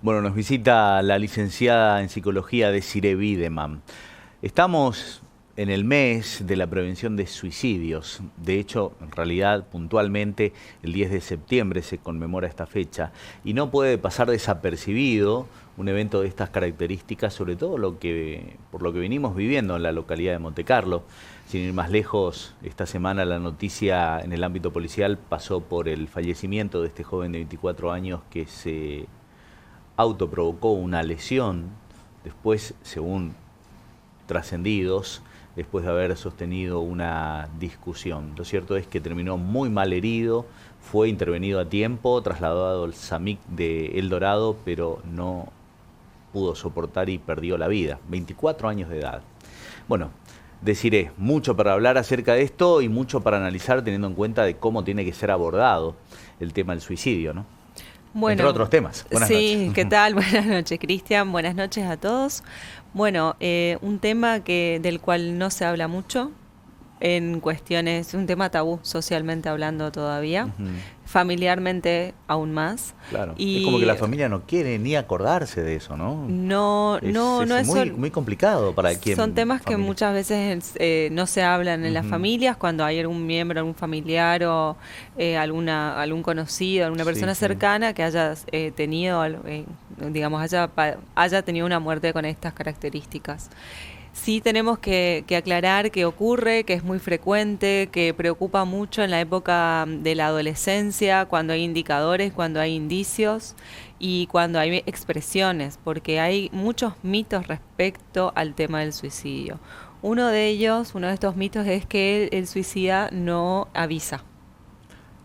Bueno, nos visita la licenciada en psicología Desiree Bideman. Estamos en el mes de la prevención de suicidios. De hecho, en realidad, puntualmente, el 10 de septiembre se conmemora esta fecha y no puede pasar desapercibido un evento de estas características, sobre todo por lo que venimos viviendo en la localidad de Montecarlo. Sin ir más lejos, esta semana la noticia en el ámbito policial pasó por el fallecimiento de este joven de 24 años que se autoprovocó una lesión, después, según trascendidos, después de haber sostenido una discusión. Lo cierto es que terminó muy mal herido, fue intervenido a tiempo, trasladado al SAMIC de El Dorado, pero no pudo soportar y perdió la vida. 24 años de edad. Bueno, Desiree, mucho para hablar acerca de esto y mucho para analizar teniendo en cuenta de cómo tiene que ser abordado el tema del suicidio, ¿no? Bueno, entre otros temas. Buenas noches. ¿Qué tal? Buenas noches, Cristian. Buenas noches a todos. Bueno, un tema del cual no se habla mucho en cuestiones, un tema tabú socialmente hablando todavía, familiarmente aún más. Claro. Y es como que la familia no quiere ni acordarse de eso, ¿no? No es muy complicado para quien. Son temas que muchas veces no se hablan en las familias cuando hay algún miembro, algún familiar o algún conocido, alguna persona cercana que haya tenido, digamos, haya tenido una muerte con estas características. Sí tenemos que aclarar que ocurre, que es muy frecuente, que preocupa mucho en la época de la adolescencia, cuando hay indicadores, cuando hay indicios y cuando hay expresiones, porque hay muchos mitos respecto al tema del suicidio. Uno de estos mitos es que el suicida no avisa.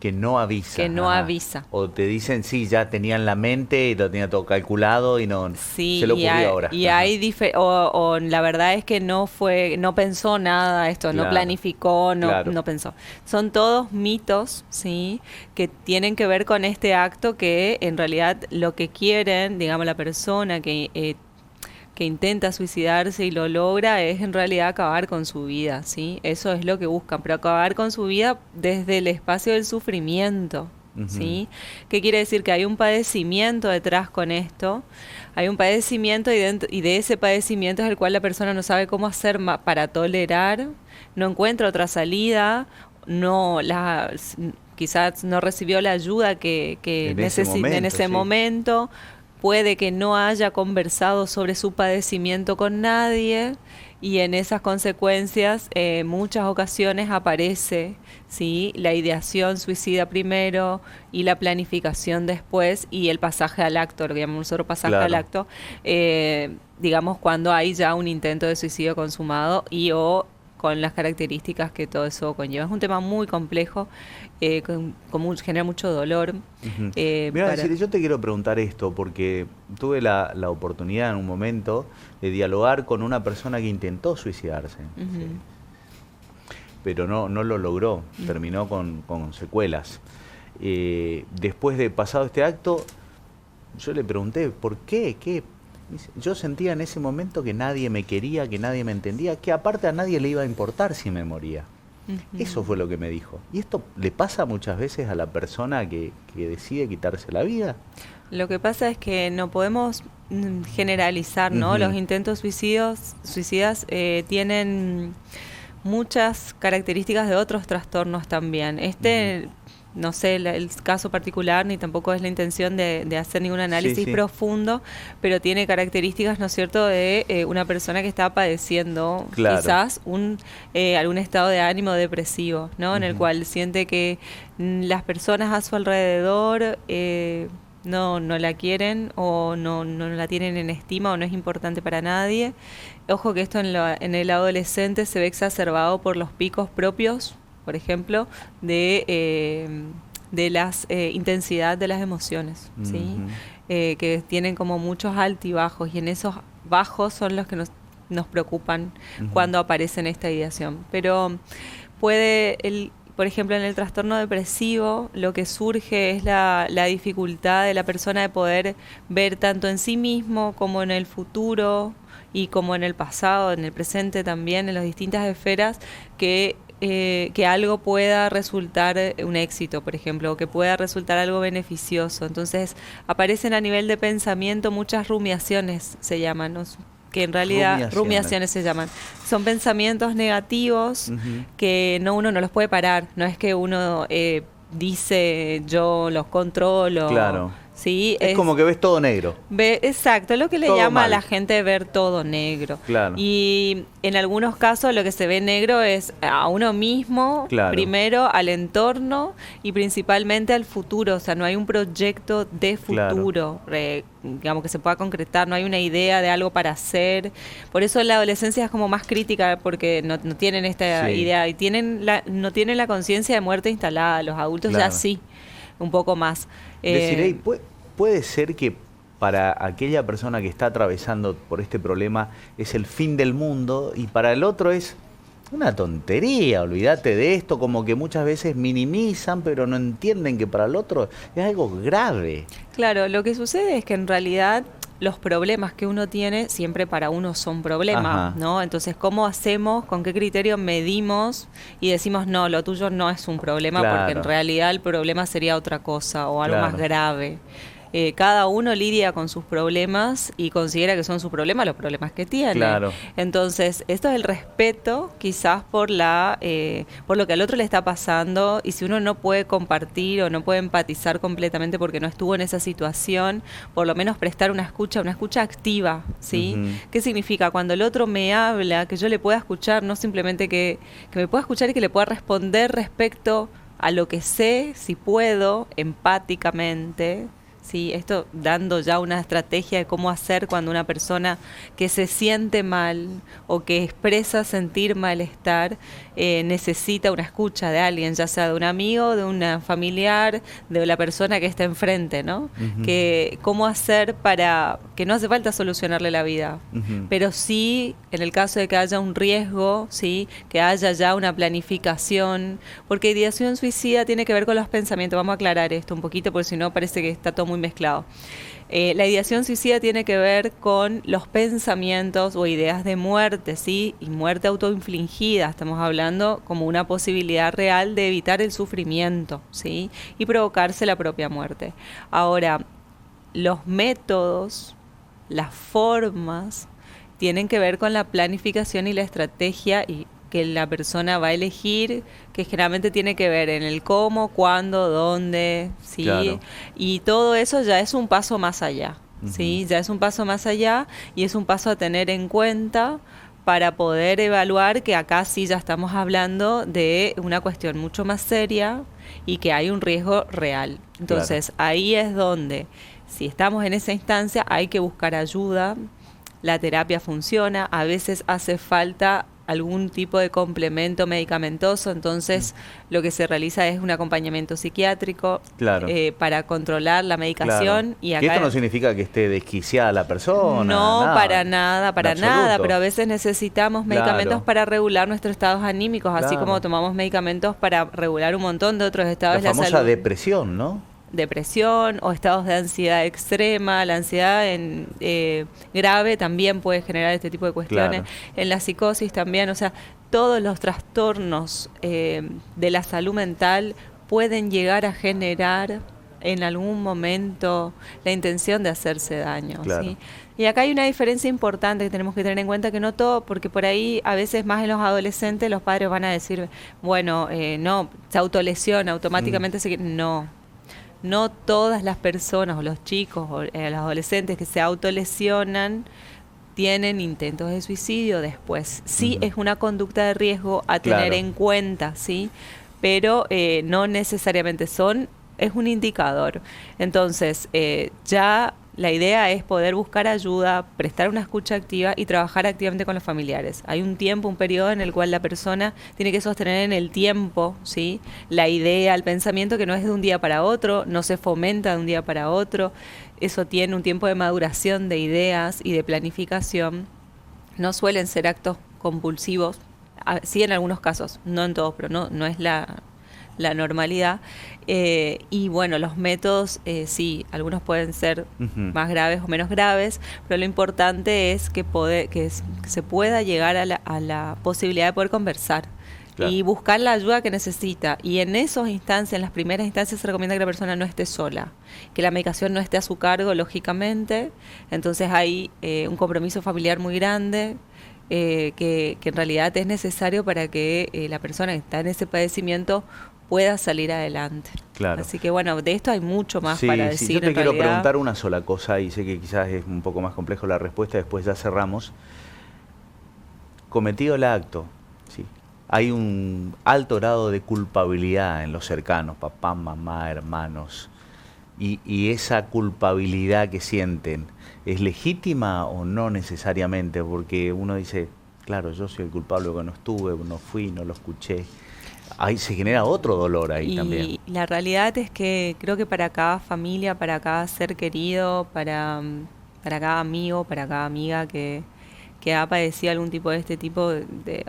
Que no avisa. Que no avisa. O te dicen, sí, ya tenía en la mente y lo tenía todo calculado y no sí, se le ocurrió ahora. Y hay o la verdad es que no pensó nada esto, claro. No planificó, no pensó. Son todos mitos, ¿sí? Que tienen que ver con este acto que en realidad lo que quieren, digamos, la persona que intenta suicidarse y lo logra es en realidad acabar con su vida, ¿sí? Eso es lo que buscan, pero acabar con su vida desde el espacio del sufrimiento, ¿sí? ¿Qué quiere decir? Que hay un padecimiento detrás con esto, hay un padecimiento y de ese padecimiento es el cual la persona no sabe cómo hacer para tolerar, no encuentra otra salida, quizás no recibió la ayuda que necesita en ese momento. Puede que no haya conversado sobre su padecimiento con nadie y en esas consecuencias muchas ocasiones aparece, ¿sí? La ideación suicida primero y la planificación después y el pasaje al acto, lo que llamamos nosotros pasaje al acto, digamos cuando hay ya un intento de suicidio consumado o con las características que todo eso conlleva. Es un tema muy complejo, genera mucho dolor. Mira, yo te quiero preguntar esto, porque tuve la oportunidad en un momento de dialogar con una persona que intentó suicidarse, ¿sí? Pero no lo logró, terminó con secuelas. Después de pasado este acto, yo le pregunté, ¿por qué? Yo sentía en ese momento que nadie me quería, que nadie me entendía, que aparte a nadie le iba a importar si me moría. Eso fue lo que me dijo. ¿Y esto le pasa muchas veces a la persona que decide quitarse la vida? Lo que pasa es que no podemos generalizar, ¿no? Los intentos suicidas tienen muchas características de otros trastornos también. No sé el caso particular, ni tampoco es la intención de hacer ningún análisis profundo, pero tiene características, ¿no es cierto?, de una persona que está padeciendo quizás algún estado de ánimo depresivo, ¿no? En el cual siente que las personas a su alrededor no la quieren o no la tienen en estima o no es importante para nadie. Ojo que esto en el adolescente se ve exacerbado por los picos propios, por ejemplo, de las intensidad de las emociones, ¿sí? Que tienen como muchos altibajos y en esos bajos son los que nos preocupan cuando aparece en esta ideación. Pero por ejemplo, en el trastorno depresivo lo que surge es la dificultad de la persona de poder ver tanto en sí mismo como en el futuro y como en el pasado, en el presente también, en las distintas esferas que que algo pueda resultar un éxito, por ejemplo, o que pueda resultar algo beneficioso. Entonces aparecen a nivel de pensamiento muchas rumiaciones, se llaman, ¿no? Que en realidad rumiaciones se llaman. Son pensamientos negativos que uno no los puede parar. No es que uno dice yo los controlo. Claro. ¿Sí? Es como que ves todo negro. Exacto, lo que le todo llama mal. a la gente ver todo negro. Claro. Y en algunos casos lo que se ve negro es a uno mismo, Claro. primero al entorno y principalmente al futuro. O sea, no hay un proyecto de futuro, digamos, que se pueda concretar, no hay una idea de algo para hacer. Por eso la adolescencia es como más crítica, porque no tienen esta idea y no tienen la conciencia de muerte instalada. Los adultos ya sí, un poco más. Desirey, ¿puede ser que para aquella persona que está atravesando por este problema es el fin del mundo y para el otro es una tontería, olvídate de esto, como que muchas veces minimizan pero no entienden que para el otro es algo grave? Claro, lo que sucede es que en realidad los problemas que uno tiene siempre para uno son problemas, ¿no? Entonces, ¿cómo hacemos, con qué criterio medimos y decimos, no, lo tuyo no es un problema, porque en realidad el problema sería otra cosa o algo más grave? Cada uno lidia con sus problemas y considera que son sus problemas los problemas que tiene. Claro. Entonces, esto es el respeto quizás por lo que al otro le está pasando, y si uno no puede compartir o no puede empatizar completamente porque no estuvo en esa situación, por lo menos prestar una escucha activa, ¿sí? ¿Qué significa? Cuando el otro me habla, que yo le pueda escuchar, no simplemente que me pueda escuchar y que le pueda responder respecto a lo que sé, si puedo, empáticamente. Sí, esto dando ya una estrategia de cómo hacer cuando una persona que se siente mal o que expresa sentir malestar necesita una escucha de alguien, ya sea de un amigo, de una familiar, de la persona que está enfrente, ¿no? Que cómo hacer para que no hace falta solucionarle la vida, pero sí, en el caso de que haya un riesgo, sí, que haya ya una planificación, porque ideación suicida tiene que ver con los pensamientos. Vamos a aclarar esto un poquito, porque si no parece que está todo muy mezclado. La ideación suicida tiene que ver con los pensamientos o ideas de muerte, ¿sí? Y muerte autoinfligida, estamos hablando como una posibilidad real de evitar el sufrimiento, ¿sí? Y provocarse la propia muerte. Ahora, los métodos, las formas, tienen que ver con la planificación y la estrategia y que la persona va a elegir, que generalmente tiene que ver en el cómo, cuándo, dónde, ¿sí? Claro. Y todo eso ya es un paso más allá, ¿sí? Ya es un paso más allá y es un paso a tener en cuenta para poder evaluar que acá sí ya estamos hablando de una cuestión mucho más seria y que hay un riesgo real. Entonces, ahí es donde, si estamos en esa instancia, hay que buscar ayuda. La terapia funciona, a veces hace falta algún tipo de complemento medicamentoso, entonces lo que se realiza es un acompañamiento psiquiátrico para controlar la medicación. Y acá, que esto no significa que esté desquiciada la persona. No, nada, para nada, pero a veces necesitamos medicamentos para regular nuestros estados anímicos, así como tomamos medicamentos para regular un montón de otros estados de la salud. La famosa depresión, ¿no? Depresión o estados de ansiedad extrema. La ansiedad grave también puede generar este tipo de cuestiones. En la psicosis también, o sea, todos los trastornos de la salud mental pueden llegar a generar en algún momento la intención de hacerse daño, ¿sí? Y acá hay una diferencia importante que tenemos que tener en cuenta, que no todo, porque por ahí a veces más en los adolescentes los padres van a decir, bueno, no, se autolesiona, automáticamente no todas las personas o los chicos o los adolescentes que se autolesionan tienen intentos de suicidio después. Sí, es una conducta de riesgo a tener en cuenta, ¿sí? Pero no necesariamente es un indicador. Entonces, ya la idea es poder buscar ayuda, prestar una escucha activa y trabajar activamente con los familiares. Hay un tiempo, un periodo en el cual la persona tiene que sostener en el tiempo, ¿sí?, la idea, el pensamiento, que no es de un día para otro, no se fomenta de un día para otro. Eso tiene un tiempo de maduración de ideas y de planificación. No suelen ser actos compulsivos, sí en algunos casos, no en todos, pero no es la normalidad. Y bueno, los métodos, sí, algunos pueden ser más graves o menos graves, pero lo importante es que se pueda llegar a la posibilidad de poder conversar. Claro. y buscar la ayuda que necesita. Y en esas instancias, en las primeras instancias, se recomienda que la persona no esté sola, que la medicación no esté a su cargo, lógicamente. Entonces hay un compromiso familiar muy grande, que en realidad es necesario para que la persona que está en ese padecimiento pueda salir adelante. Claro. Así que bueno, de esto hay mucho más Sí, para sí. decir. Yo te en quiero realidad. preguntar una sola cosa y sé que quizás es un poco más complejo la respuesta, después ya cerramos. Cometido el acto, ¿sí? Hay un alto grado de culpabilidad en los cercanos, papá, mamá, hermanos, y esa culpabilidad que sienten, ¿es legítima o no necesariamente? Porque uno dice, claro, yo soy el culpable porque no estuve, no fui, no lo escuché. Ahí se genera otro dolor ahí también. Y la realidad es que creo que para cada familia, para cada ser querido, para cada amigo, para cada amiga que ha padecido algún tipo de este tipo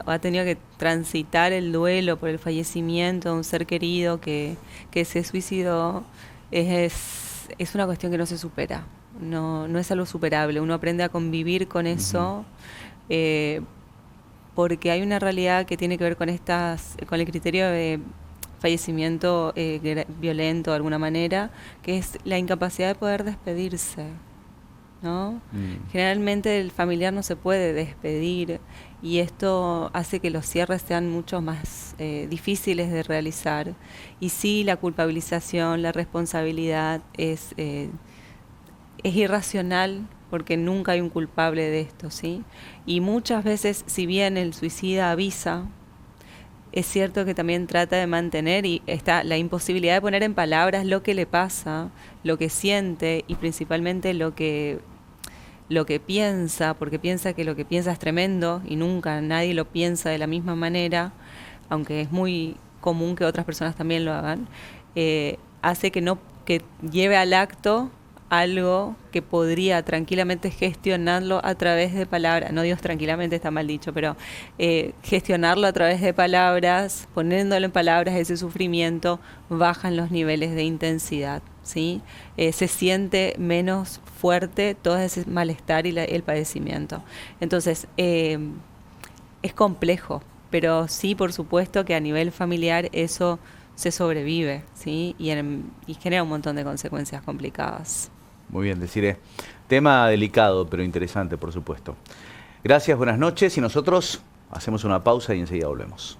o ha tenido que transitar el duelo por el fallecimiento de un ser querido que se suicidó, es una cuestión que no se supera. No es algo superable. Uno aprende a convivir con eso. Porque hay una realidad que tiene que ver con con el criterio de fallecimiento violento de alguna manera, que es la incapacidad de poder despedirse, ¿no? Generalmente el familiar no se puede despedir y esto hace que los cierres sean mucho más difíciles de realizar. Y sí, la culpabilización, la responsabilidad es irracional, porque nunca hay un culpable de esto, ¿sí? Y muchas veces, si bien el suicida avisa, es cierto que también trata de mantener y está la imposibilidad de poner en palabras lo que le pasa, lo que siente y principalmente lo que piensa, porque piensa que lo que piensa es tremendo y nunca nadie lo piensa de la misma manera, aunque es muy común que otras personas también lo hagan, hace que lleve al acto algo que podría tranquilamente gestionarlo a través de palabras, no digo tranquilamente, está mal dicho, pero gestionarlo a través de palabras, poniéndolo en palabras ese sufrimiento, bajan los niveles de intensidad, ¿sí? Se siente menos fuerte todo ese malestar y el padecimiento. Entonces, es complejo, pero sí, por supuesto que a nivel familiar eso se sobrevive, ¿sí? Y genera un montón de consecuencias complicadas. Muy bien, Desiree. Tema delicado, pero interesante, por supuesto. Gracias, buenas noches y nosotros hacemos una pausa y enseguida volvemos.